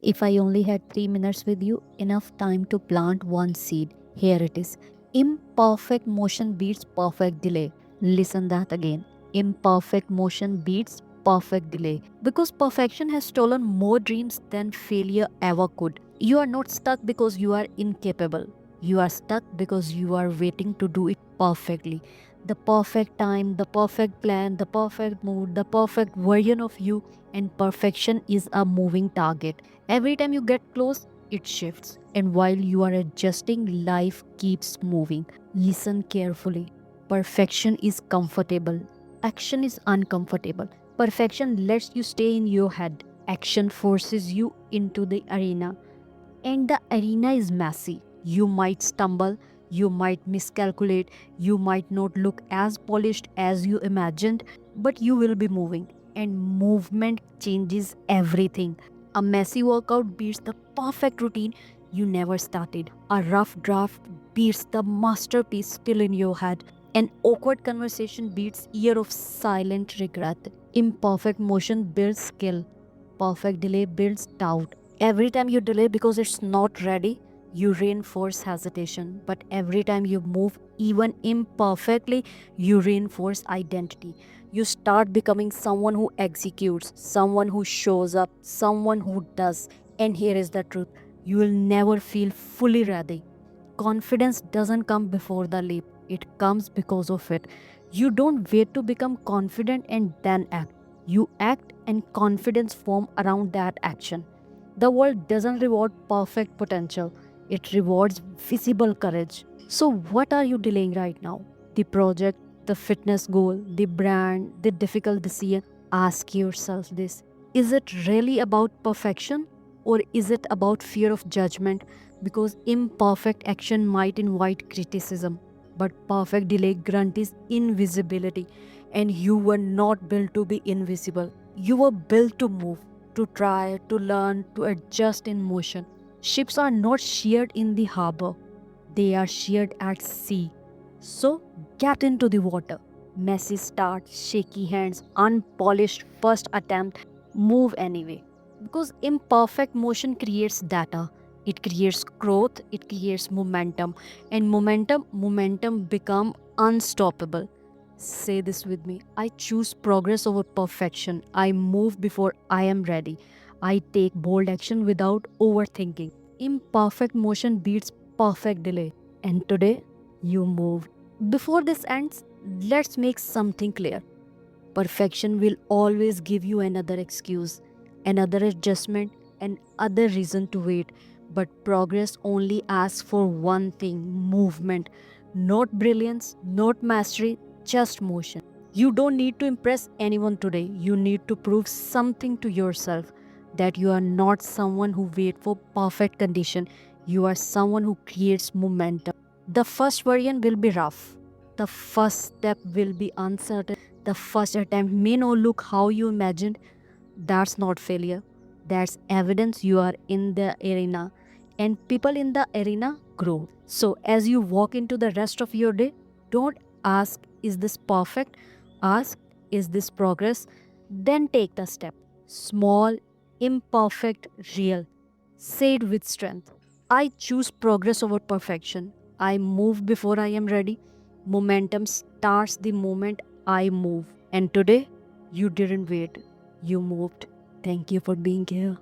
If I only had 3 minutes with you, enough time to plant one seed. Here it is. Imperfect motion beats perfect delay. Listen that again. Imperfect motion beats perfect delay. Because perfection has stolen more dreams than failure ever could. You are not stuck because you are incapable. You are stuck because you are waiting to do it perfectly. The perfect time, the perfect plan, the perfect mood, the perfect version of you, and perfection is a moving target. Every time you get close, it shifts. And while you are adjusting, life keeps moving. Listen carefully. Perfection is comfortable. Action is uncomfortable. Perfection lets you stay in your head. Action forces you into the arena. And the arena is messy. You might stumble, you might miscalculate, you might not look as polished as you imagined, but you will be moving. And movement changes everything. A messy workout beats the perfect routine you never started. A rough draft beats the masterpiece still in your head. An awkward conversation beats year of silent regret. Imperfect motion builds skill. Perfect delay builds doubt. Every time you delay because it's not ready, you reinforce hesitation. But every time you move, even imperfectly, you reinforce identity. You start becoming someone who executes, someone who shows up, someone who does. And here is the truth, you will never feel fully ready. Confidence doesn't come before the leap, it comes because of it. You don't wait to become confident and then act. You act, and confidence form around that action. The world doesn't reward perfect potential, it rewards visible courage. So, what are you delaying right now? The project, the fitness goal, the brand, the difficult decision? Ask yourself this, is it really about perfection, or is it about fear of judgment? Because imperfect action might invite criticism, but perfect delay guarantees invisibility. And you were not built to be invisible. You were built to move, to try, to learn, to adjust in motion. Ships are not sheared in the harbor, they are sheared at sea. So get into the water. Messy start, shaky hands, unpolished first attempt, move anyway. Because imperfect motion creates data, it creates growth, it creates momentum, and momentum become unstoppable. Say this with me, I choose progress over perfection. I move before I am ready. I take bold action without overthinking. Imperfect motion beats perfect delay. And today, you moved. Before this ends, let's make something clear. Perfection will always give you another excuse, another adjustment, and other reason to wait. But progress only asks for one thing, movement. Not brilliance, not mastery, just motion. You don't need to impress anyone today. You need to prove something to yourself, that you are not someone who waits for perfect condition. You are someone who creates momentum. The first variant will be rough. The first step will be uncertain. The first attempt may not look how you imagined. That's not failure. That's evidence you are in the arena. And people in the arena grow. So as you walk into the rest of your day, don't ask, is this perfect? Ask, is this progress? Then take the step. Small, imperfect, real. Say it with strength. I choose progress over perfection. I move before I am ready. Momentum starts the moment I move. And today, you didn't wait. You moved. Thank you for being here.